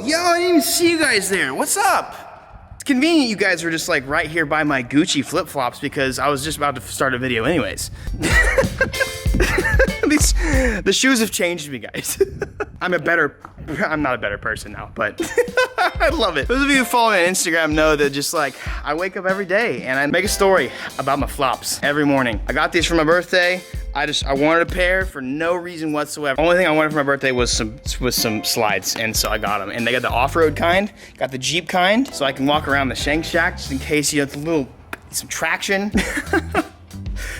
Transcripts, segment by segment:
Yo, I didn't even see you guys there. What's up? It's convenient you guys were just like right here by my Gucci flip-flops because I was just about to start a video anyways. The shoes have changed me, guys. I'm not a better person now, but I love it. Those of you who follow me on Instagram know that just like, I wake up every day and I make a story about my flops every morning. I got these for my birthday. I wanted a pair for no reason whatsoever. Only thing I wanted for my birthday was some slides, and so I got them. And they got the off-road kind, got the Jeep kind, so I can walk around the Shanks shack just in case you have some traction.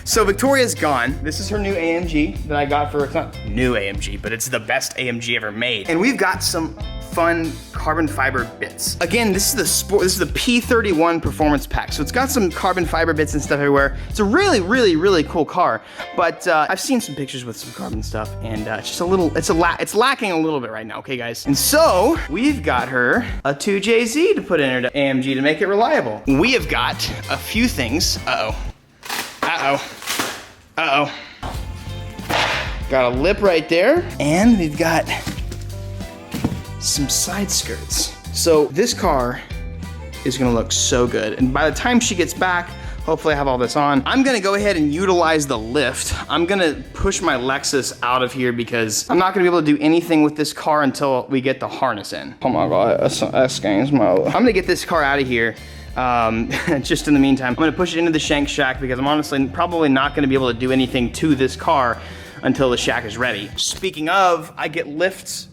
So Victoria's gone. This is her new AMG that I got for, it's not new AMG, but it's the best AMG ever made. And we've got some fun carbon fiber bits. Again, this is the P31 performance pack. So it's got some carbon fiber bits and stuff everywhere. It's a really, really, really cool car. But I've seen some pictures with some carbon stuff, and it's just a little, it's lacking a little bit right now, okay guys? And so we've got her a 2JZ to put in her AMG to make it reliable. We have got a few things. Got a lip right there, and we've got some side skirts. So this car is gonna look so good. And by the time she gets back, hopefully I have all this on, I'm gonna go ahead and utilize the lift. I'm gonna push my Lexus out of here because I'm not gonna be able to do anything with this car until we get the harness in. Oh my God, that's games mode. I'm gonna get this car out of here. Just in the meantime, I'm gonna push it into the Shanks shack because I'm honestly probably not gonna be able to do anything to this car until the shack is ready. Speaking of, I get lifts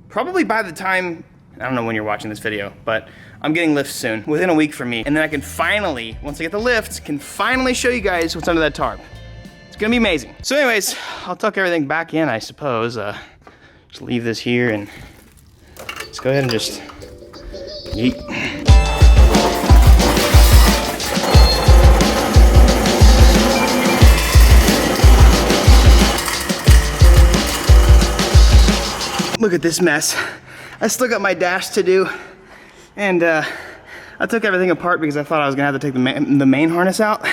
probably by the time, I don't know when you're watching this video, but I'm getting lifts soon, within a week for me. And then I can finally, once I get the lift, can finally show you guys what's under that tarp. It's gonna be amazing. So anyways, I'll tuck everything back in, I suppose. Just leave this here and let's go ahead and just yeet. Look at this mess. I still got my dash to do, and I took everything apart because I thought I was gonna have to take the main harness out.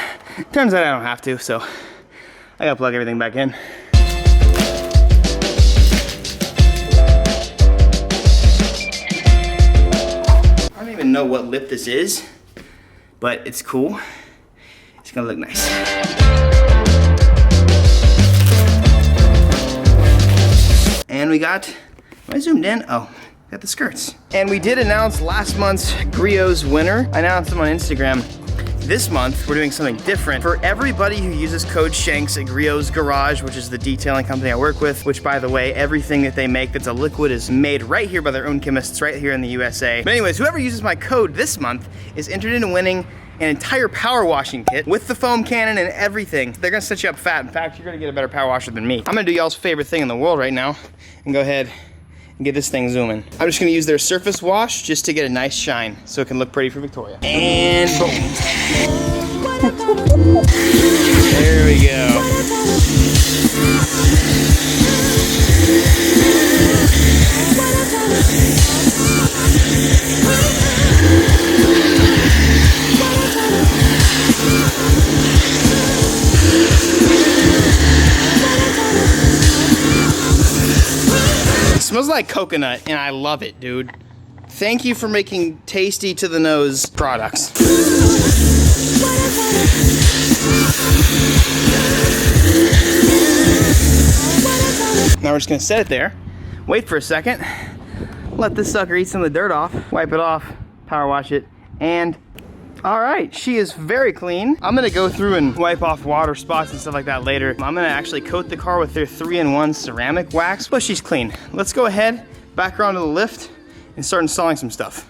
Turns out I don't have to, so I gotta plug everything back in. I don't even know what lip this is, but it's cool. It's gonna look nice. And we got, am I zoomed in? Oh, got the skirts. And we did announce last month's Griots winner. I announced them on Instagram. This month, we're doing something different. For everybody who uses code Shanks at Griots Garage, which is the detailing company I work with, which by the way, everything that they make that's a liquid is made right here by their own chemists right here in the USA. But anyways, whoever uses my code this month is entered into winning an entire power washing kit with the foam cannon and everything. They're gonna set you up fat. In fact, you're gonna get a better power washer than me. I'm gonna do y'all's favorite thing in the world right now and go ahead and get this thing zooming. I'm just gonna use their surface wash just to get a nice shine so it can look pretty for Victoria. And boom. There we go. It smells like coconut, and I love it, dude. Thank you for making tasty to the nose products. Now we're just gonna set it there, wait for a second, let this sucker eat some of the dirt off, wipe it off, power wash it, and all right, she is very clean. I'm gonna go through and wipe off water spots and stuff like that later. I'm gonna actually coat the car with their 3-in-1 ceramic wax, but she's clean. Let's go ahead, back around to the lift, and start installing some stuff.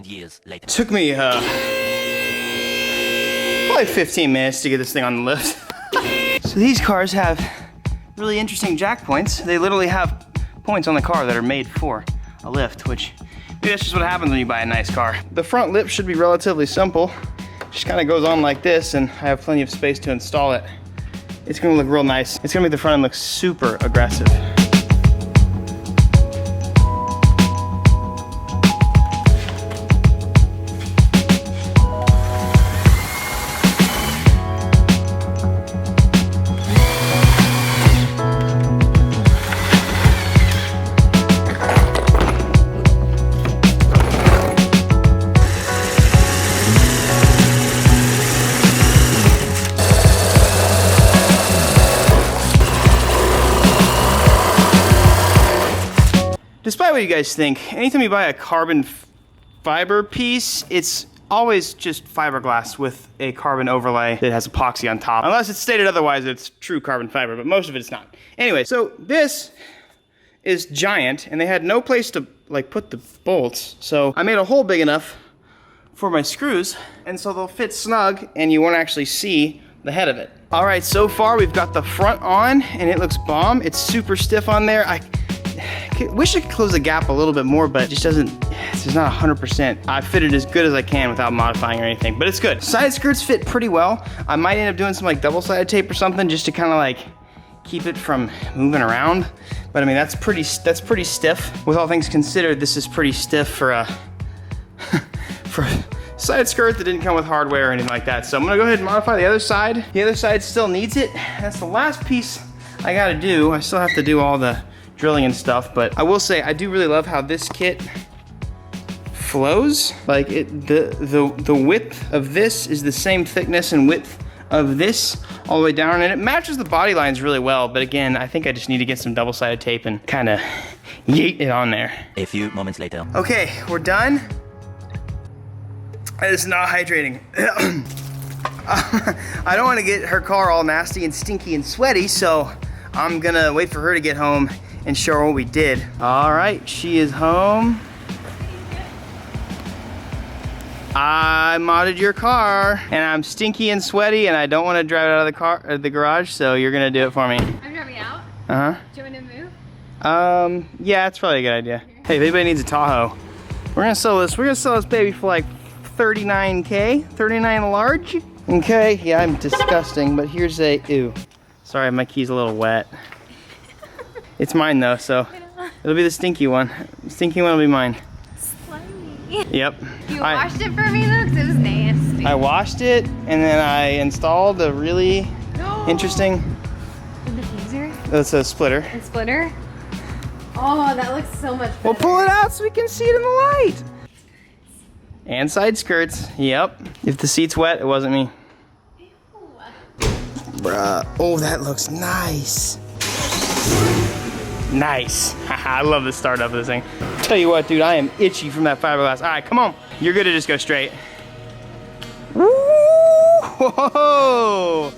Years later. Took me probably 15 minutes to get this thing on the lift. So these cars have really interesting jack points. They literally have points on the car that are made for a lift, which maybe that's just what happens when you buy a nice car. The front lip should be relatively simple. Just kind of goes on like this, and I have plenty of space to install it. It's gonna look real nice. It's gonna make the front end look super aggressive. despite what you guys think, anytime you buy a carbon fiber piece, it's always just fiberglass with a carbon overlay that has epoxy on top. Unless it's stated otherwise, it's true carbon fiber, but most of it's not. Anyway, so this is giant, and they had no place to like put the bolts. So I made a hole big enough for my screws, and so they'll fit snug, and you won't actually see the head of it. All right, so far we've got the front on, and it looks bomb. It's super stiff on there. I wish I could close the gap a little bit more, but it just doesn't, it's just not 100%. I fit it as good as I can without modifying or anything, but it's good. Side skirts fit pretty well. I might end up doing some like double-sided tape or something just to kind of like keep it from moving around. But I mean, that's pretty stiff. With all things considered, this is pretty stiff for a, for a side skirt that didn't come with hardware or anything like that. So I'm gonna go ahead and modify the other side. The other side still needs it. That's the last piece I gotta do. I still have to do all the drilling and stuff, but I will say I do really love how this kit flows. Like the width of this is the same thickness and width of this all the way down, and it matches the body lines really well. But again, I think I just need to get some double-sided tape and kind of yeet it on there. A few moments later. Okay, we're done. It's not hydrating. I don't want to get her car all nasty and stinky and sweaty, so I'm gonna wait for her to get home and show her what we did. All right, she is home. I modded your car, and I'm stinky and sweaty, and I don't want to drive it out of the car, or the garage, so you're gonna do it for me. I'm driving out? Uh-huh. Do you want to move? Yeah, that's probably a good idea. Hey, if anybody needs a Tahoe, we're gonna sell this baby for like 39K, 39 large. Okay, yeah, I'm disgusting, but here's a, ew. Sorry, my key's a little wet. It's mine though, so it'll be the stinky one. The stinky one will be mine. Slimy. Yep. You washed it for me though, because it was nasty. I washed it, and then I installed a really interesting... In the diffuser? It's a splitter. A splitter? Oh, that looks so much better. We'll pull it out so we can see it in the light. And side skirts, yep. If the seat's wet, it wasn't me. Ew. Bruh, oh, that looks nice. Nice. I love the startup of this thing. Tell you what, dude, I am itchy from that fiberglass. All right, come on. You're good to just go straight. Woo! Whoa!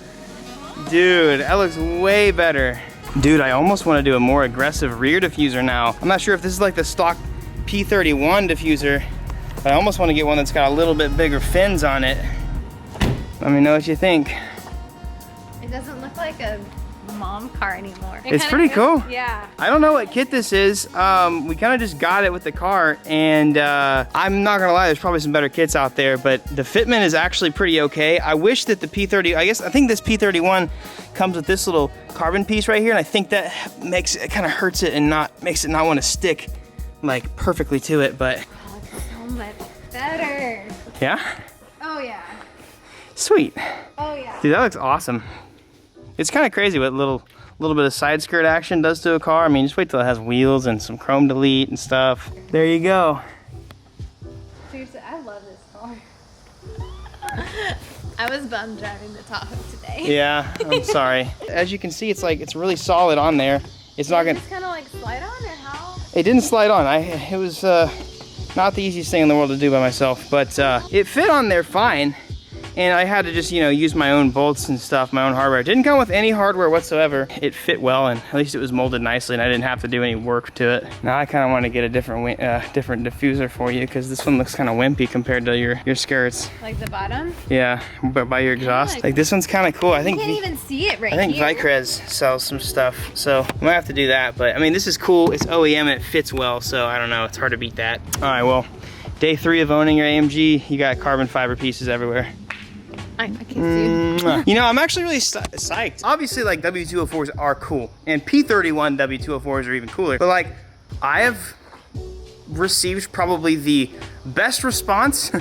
Dude, that looks way better. Dude, I almost want to do a more aggressive rear diffuser now. I'm not sure if this is like the stock P31 diffuser, but I almost want to get one that's got a little bit bigger fins on it. Let me know what you think. It doesn't look like a mom car anymore. It's pretty cool. Yeah. I don't know what kit this is. We kind of just got it with the car, and I'm not gonna lie, there's probably some better kits out there, but the fitment is actually pretty okay. I wish that the P30, I think this P31 comes with this little carbon piece right here, and I think that makes it, kind of hurts it and makes it not want to stick like perfectly to it, but. Oh, it's so much better. Yeah? Oh yeah. Sweet. Oh yeah. Dude, that looks awesome. It's kind of crazy what little bit of side skirt action does to a car. I mean, just wait till it has wheels and some chrome delete and stuff. There you go. Seriously, I love this car. I was bummed driving the Tahoe today. Yeah, I'm sorry. As you can see, it's really solid on there. It's not gonna. Just kind of like slide on, or how? It didn't slide on. It was not the easiest thing in the world to do by myself, but it fit on there fine. And I had to just, use my own bolts and stuff, my own hardware. It didn't come with any hardware whatsoever. It fit well, and at least it was molded nicely, and I didn't have to do any work to it. Now I kind of want to get a different diffuser for you, because this one looks kind of wimpy compared to your skirts. Like the bottom? Yeah, but by your exhaust. Like this one's kind of cool. I think you can't even see it right here. I think Vicrez sells some stuff, so I might have to do that. But I mean, this is cool. It's OEM and it fits well, so I don't know. It's hard to beat that. All right, well, day 3 of owning your AMG. You got carbon fiber pieces everywhere. I can see. I'm actually really psyched. Obviously, like, W204s are cool, and P31 W204s are even cooler. But like, I have received probably the best response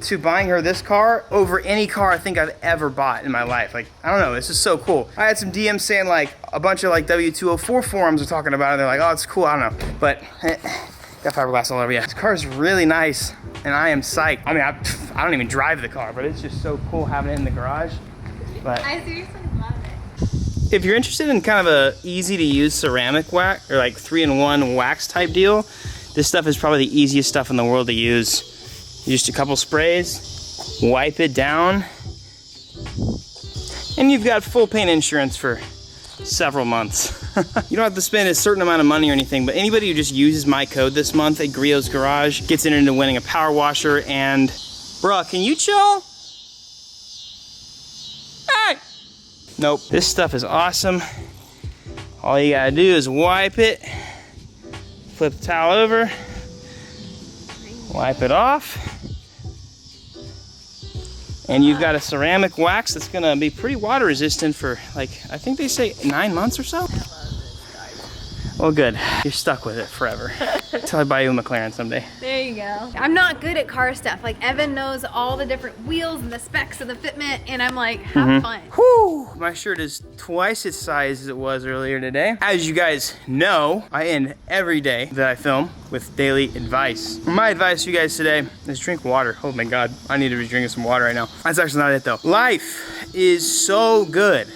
to buying her this car over any car I think I've ever bought in my life. Like, I don't know, this is so cool. I had some DMs saying like, a bunch of like W204 forums are talking about it. They're like, oh, it's cool, I don't know. But, got fiberglass all over, yeah. This car is really nice, and I am psyched. I mean, I don't even drive the car, but it's just so cool having it in the garage. But I seriously love it. If you're interested in kind of a easy to use ceramic wax, or like 3-in-1 wax type deal, this stuff is probably the easiest stuff in the world to use. Just a couple sprays, wipe it down, and you've got full paint insurance for several months. You don't have to spend a certain amount of money or anything, but anybody who just uses my code this month at Griot's Garage gets into winning a power washer. And bruh, can you chill? Hey! Nope, this stuff is awesome. All you gotta do is wipe it, flip the towel over, wipe it off, and you've got a ceramic wax that's gonna be pretty water resistant for, like, I think they say 9 months or so. Well, good. You're stuck with it forever. Until I buy you a McLaren someday. There you go. I'm not good at car stuff. Like, Evan knows all the different wheels and the specs of the fitment, and I'm like, have fun. Whew! My shirt is twice its size as it was earlier today. As you guys know, I end every day that I film with daily advice. My advice to you guys today is drink water. Oh my God, I need to be drinking some water right now. That's actually not it though. Life is so good.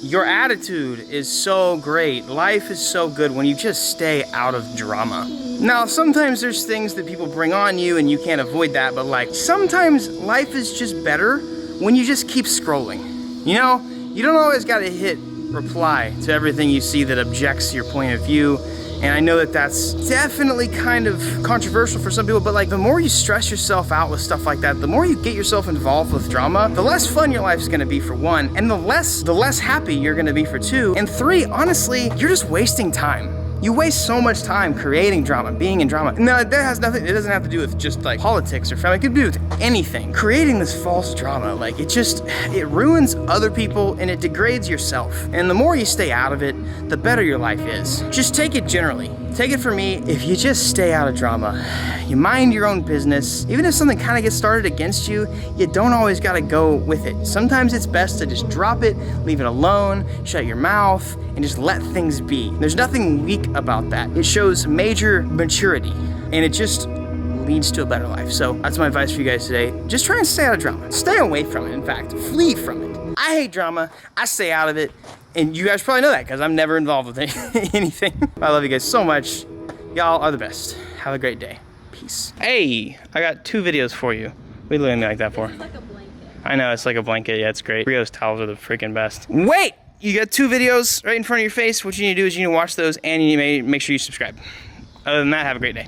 Your attitude is so great. Life is so good when you just stay out of drama. Now, sometimes there's things that people bring on you and you can't avoid that, but like sometimes life is just better when you just keep scrolling. You know, you don't always gotta hit reply to everything you see that objects your point of view. And I know that that's definitely kind of controversial for some people, but like the more you stress yourself out with stuff like that, the more you get yourself involved with drama, the less fun your life's gonna be for one, and the less happy you're gonna be for two, and three, honestly, you're just wasting time. You waste so much time creating drama, being in drama. No, that has nothing, it doesn't have to do with just like politics or family, it could do with anything. Creating this false drama, like it ruins other people and it degrades yourself. And the more you stay out of it, the better your life is. Just take it generally. Take it from me, if you just stay out of drama, you mind your own business, even if something kind of gets started against you, you don't always gotta go with it. Sometimes it's best to just drop it, leave it alone, shut your mouth, and just let things be. There's nothing weak about that. It shows major maturity, and it just leads to a better life. So that's my advice for you guys today. Just try and stay out of drama. Stay away from it, in fact. Flee from it. I hate drama. I stay out of it. And you guys probably know that because I'm never involved with anything. I love you guys so much. Y'all are the best. Have a great day. Peace. Hey, I got 2 videos for you. What are you looking like that for? It's like a blanket. I know, it's like a blanket. Yeah, it's great. Griot's towels are the freaking best. Wait! You got 2 videos right in front of your face. What you need to do is you need to watch those and you need to make sure you subscribe. Other than that, have a great day.